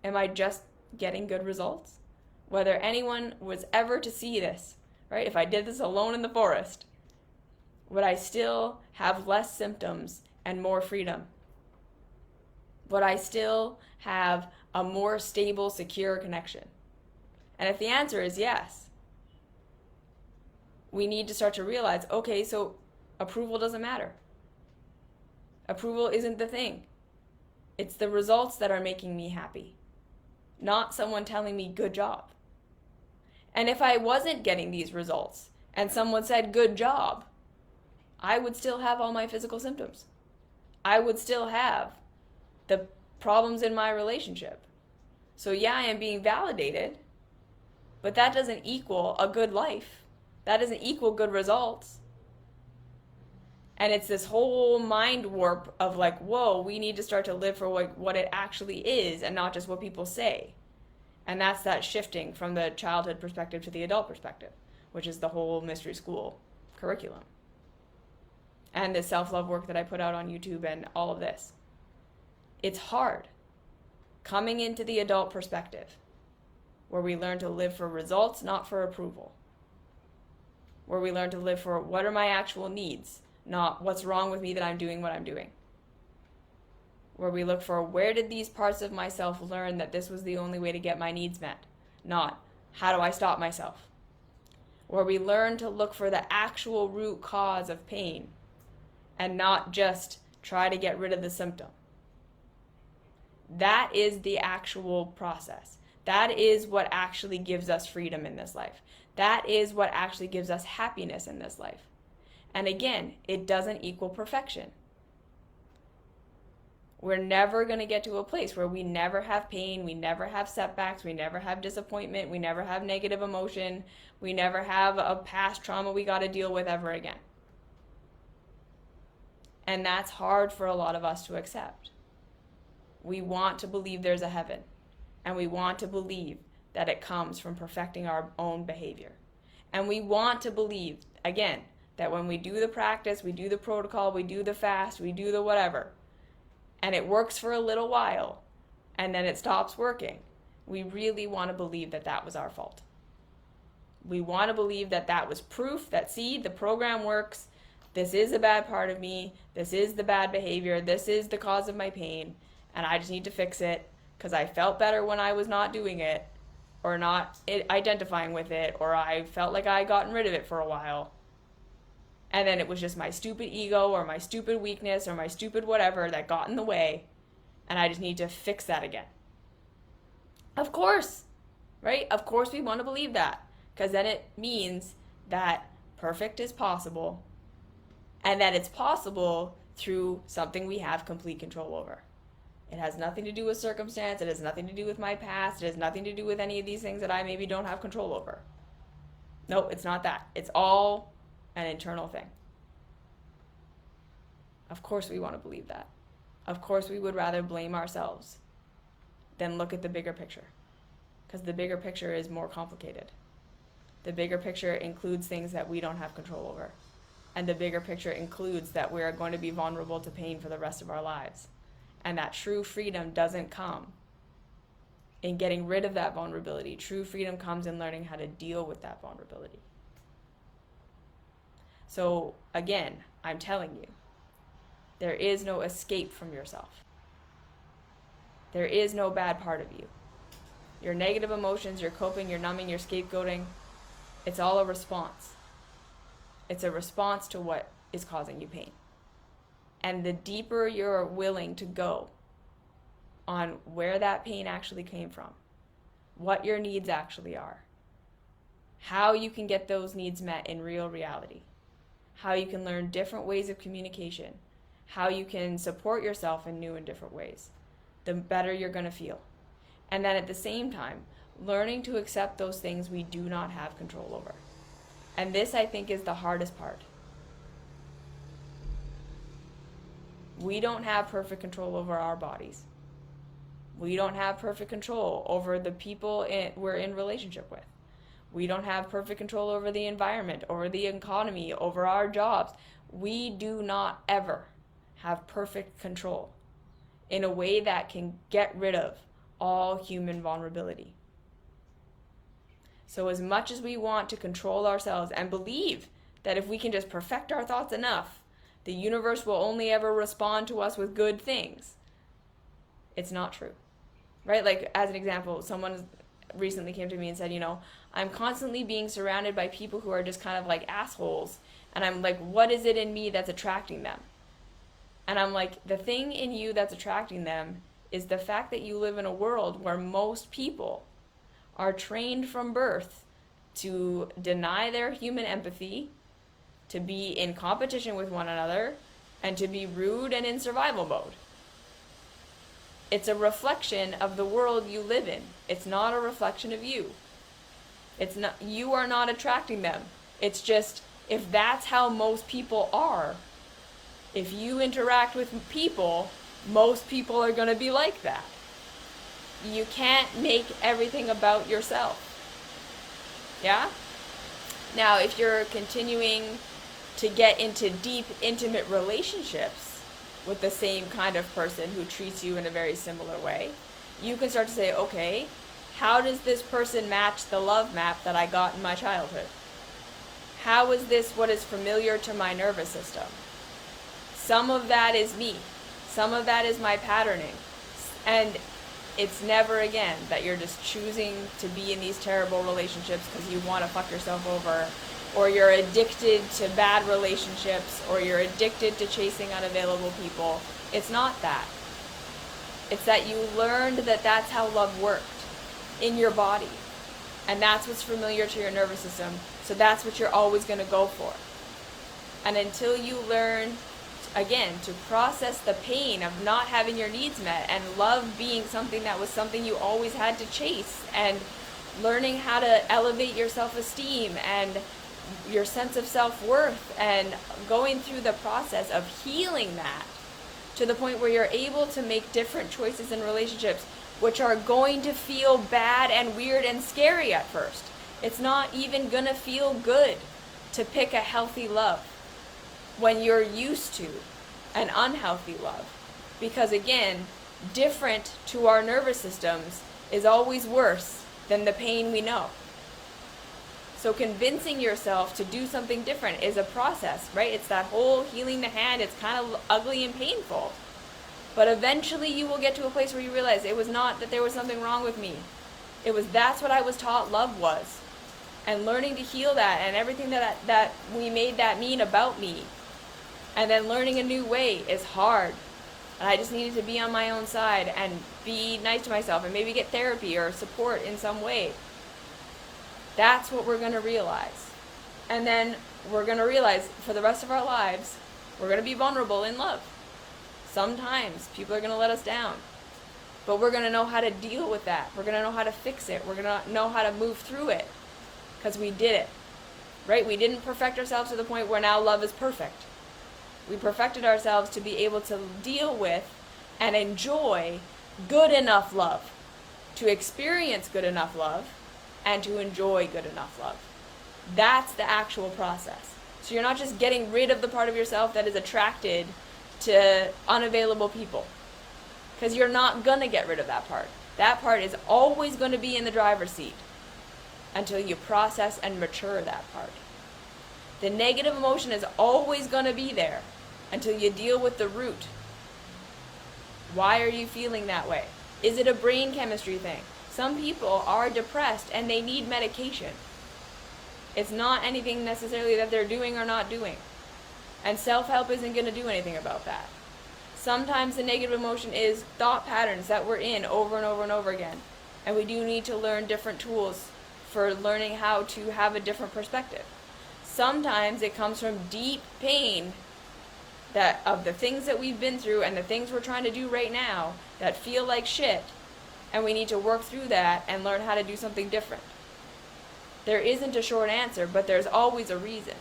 am I just getting good results? Whether anyone was ever to see this, right? If I did this alone in the forest, would I still have less symptoms and more freedom? Would I still have a more stable, secure connection? And if the answer is yes, we need to start to realize, okay, so approval doesn't matter. Approval isn't the thing. It's the results that are making me happy, not someone telling me good job. And if I wasn't getting these results and someone said good job, I would still have all my physical symptoms. I would still have the problems in my relationship. So yeah, I am being validated, but that doesn't equal a good life. That doesn't equal good results. And it's this whole mind warp of like, whoa, we need to start to live for what it actually is and not just what people say. And that's that shifting from the childhood perspective to the adult perspective, which is the whole mystery school curriculum. and the self-love work that I put out on YouTube and all of this. It's hard coming into the adult perspective where we learn to live for results, not for approval. Where we learn to live for what are my actual needs, not what's wrong with me that I'm doing what I'm doing. Where we look for where did these parts of myself learn that this was the only way to get my needs met, not how do I stop myself. Where we learn to look for the actual root cause of pain and not just try to get rid of the symptom. That is the actual process. That is what actually gives us freedom in this life. That is what actually gives us happiness in this life. And again, it doesn't equal perfection. We're never going to get to a place where we never have pain, we never have setbacks, we never have disappointment, we never have negative emotion, we never have a past trauma we got to deal with ever again. And that's hard for a lot of us to accept. We want to believe there's a heaven, and we want to believe that it comes from perfecting our own behavior. And we want to believe, again, that when we do the practice, we do the protocol, we do the fast, we do the whatever, and it works for a little while, and then it stops working, we really want to believe that that was our fault. We want to believe that that was proof that, see, the program works, this is a bad part of me, this is the bad behavior, this is the cause of my pain, and I just need to fix it because I felt better when I was not doing it or not identifying with it, or I felt like I had gotten rid of it for a while. And then it was just my stupid ego or my stupid weakness or my stupid whatever that got in the way, and I just need to fix that again. Of course, right? Of course we want to believe that, because then it means that perfect is possible, and that it's possible through something we have complete control over. It has nothing to do with circumstance. It has nothing to do with my past. It has nothing to do with any of these things that I maybe don't have control over. No, it's not that. It's all an internal thing. Of course we want to believe that. Of course we would rather blame ourselves than look at the bigger picture, because the bigger picture is more complicated. The bigger picture includes things that we don't have control over. And the bigger picture includes that we are going to be vulnerable to pain for the rest of our lives. And that true freedom doesn't come in getting rid of that vulnerability. True freedom comes in learning how to deal with that vulnerability. So again, I'm telling you, there is no escape from yourself. There is no bad part of you. Your negative emotions, your coping, your numbing, your scapegoating, it's all a response. It's a response to what is causing you pain. And the deeper you're willing to go on where that pain actually came from, what your needs actually are, how you can get those needs met in real reality, how you can learn different ways of communication, how you can support yourself in new and different ways, the better you're going to feel. And then at the same time, learning to accept those things we do not have control over. And this, I think, is the hardest part. We don't have perfect control over our bodies. We don't have perfect control over the people we're in relationship with. We don't have perfect control over the environment, over the economy, over our jobs. We do not ever have perfect control in a way that can get rid of all human vulnerability. So as much as we want to control ourselves and believe that if we can just perfect our thoughts enough, the universe will only ever respond to us with good things, it's not true, right? Like, as an example, someone recently came to me and said, I'm constantly being surrounded by people who are just kind of like assholes, and I'm like, what is it in me that's attracting them? And I'm like, the thing in you that's attracting them is the fact that you live in a world where most people are trained from birth to deny their human empathy, to be in competition with one another, and to be rude and in survival mode. It's a reflection of the world you live in. It's not a reflection of you. It's not, you are not attracting them. It's just, if that's how most people are, if you interact with people, most people are going to be like that. You can't make everything about yourself. Yeah? Now, if you're continuing to get into deep, intimate relationships with the same kind of person who treats you in a very similar way, you can start to say, okay, how does this person match the love map that I got in my childhood? How is this what is familiar to my nervous system? Some of that is me. Some of that is my patterning. And it's never again that you're just choosing to be in these terrible relationships because you want to fuck yourself over, or you're addicted to bad relationships, or you're addicted to chasing unavailable people. It's not that. It's that you learned that that's how love worked in your body. And that's what's familiar to your nervous system. So that's what you're always going to go for. And until you learn, again, to process the pain of not having your needs met, and love being something that was something you always had to chase, and learning how to elevate your self-esteem and your sense of self-worth, and going through the process of healing that to the point where you're able to make different choices in relationships, which are going to feel bad and weird and scary at first. It's not even going to feel good to pick a healthy love when you're used to an unhealthy love. Because again, different to our nervous systems is always worse than the pain we know. So convincing yourself to do something different is a process, right? It's that whole healing the hand. It's kind of ugly and painful. But eventually you will get to a place where you realize it was not that there was something wrong with me. It was that's what I was taught love was. And learning to heal that and everything that we made that mean about me. And then learning a new way is hard. And I just needed to be on my own side and be nice to myself and maybe get therapy or support in some way. That's what we're going to realize. And then we're going to realize for the rest of our lives, we're going to be vulnerable in love. Sometimes people are going to let us down. But we're going to know how to deal with that. We're going to know how to fix it. We're going to know how to move through it. Because we did it. Right? We didn't perfect ourselves to the point where now love is perfect. We perfected ourselves to be able to deal with and enjoy good enough love. To experience good enough love. And to enjoy good enough love. That's the actual process. So you're not just getting rid of the part of yourself that is attracted to unavailable people. Because you're not going to get rid of that part. That part is always going to be in the driver's seat until you process and mature that part. The negative emotion is always going to be there until you deal with the root. Why are you feeling that way? Is it a brain chemistry thing? Some people are depressed and they need medication. It's not anything necessarily that they're doing or not doing. And self-help isn't going to do anything about that. Sometimes the negative emotion is thought patterns that we're in over and over and over again. And we do need to learn different tools for learning how to have a different perspective. Sometimes it comes from deep pain that of the things that we've been through and the things we're trying to do right now that feel like shit. And we need to work through that and learn how to do something different. There isn't a short answer, but there's always a reason.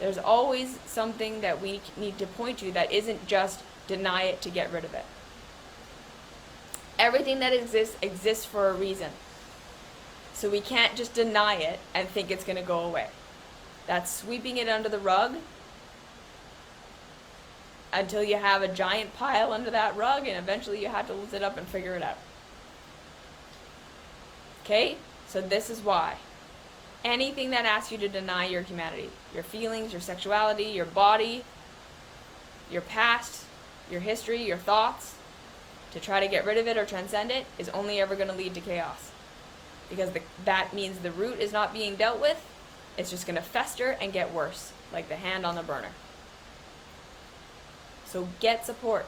There's always something that we need to point to that isn't just deny it to get rid of it. Everything that exists for a reason. So we can't just deny it and think it's going to go away. That's sweeping it under the rug until you have a giant pile under that rug, and eventually you have to lift it up and figure it out. Okay? So this is why. Anything that asks you to deny your humanity, your feelings, your sexuality, your body, your past, your history, your thoughts, to try to get rid of it or transcend it, is only ever going to lead to chaos. Because that means the root is not being dealt with. It's just going to fester and get worse, like the hand on the burner. So get support.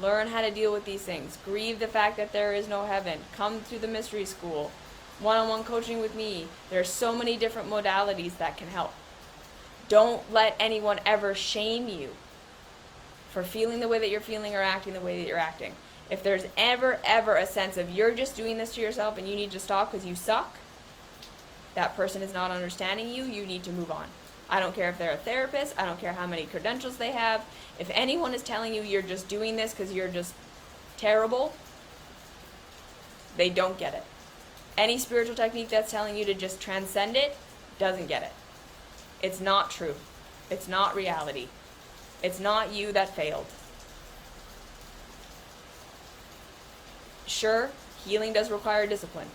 Learn how to deal with these things. Grieve the fact that there is no heaven. Come to the mystery school. One-on-one coaching with me. There are so many different modalities that can help. Don't let anyone ever shame you for feeling the way that you're feeling or acting the way that you're acting. If there's ever a sense of you're just doing this to yourself and you need to stop because you suck, that person is not understanding you, you need to move on. I don't care if they're a therapist, I don't care how many credentials they have. If anyone is telling you you're just doing this because you're just terrible, they don't get it. Any spiritual technique that's telling you to just transcend it doesn't get it. It's not true. It's not reality. It's not you that failed. Sure, healing does require discipline,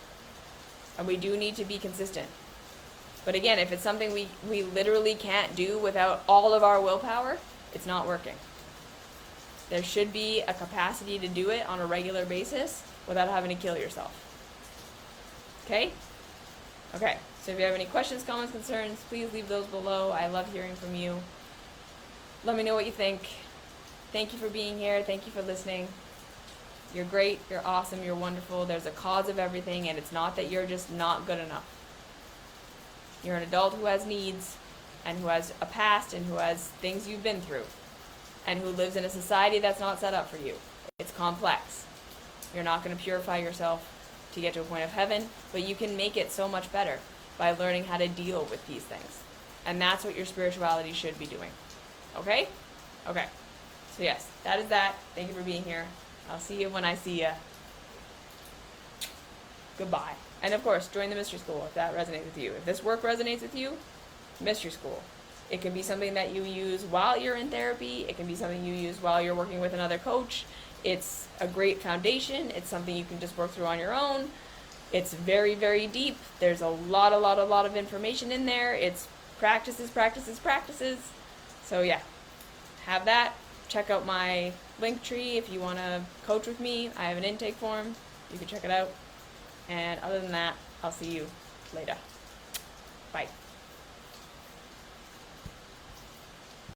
and we do need to be consistent. But again, if it's something we literally can't do without all of our willpower, it's not working. There should be a capacity to do it on a regular basis without having to kill yourself. Okay? Okay, so if you have any questions, comments, concerns, please leave those below. I love hearing from you. Let me know what you think. Thank you for being here. Thank you for listening. You're great. You're awesome. You're wonderful. There's a cause of everything, and it's not that you're just not good enough. You're an adult who has needs and who has a past and who has things you've been through and who lives in a society that's not set up for you. It's complex. You're not going to purify yourself to get to a point of heaven, but you can make it so much better by learning how to deal with these things. And that's what your spirituality should be doing. Okay? Okay. So yes, that is that. Thank you for being here. I'll see you when I see you. Goodbye. And of course, join the Mystery School if that resonates with you. If this work resonates with you, Mystery School. It can be something that you use while you're in therapy. It can be something you use while you're working with another coach. It's a great foundation. It's something you can just work through on your own. It's very, very deep. There's a lot of information in there. It's practices. So yeah, have that. Check out my link tree if you want to coach with me. I have an intake form. You can check it out. And other than that, I'll see you later. Bye.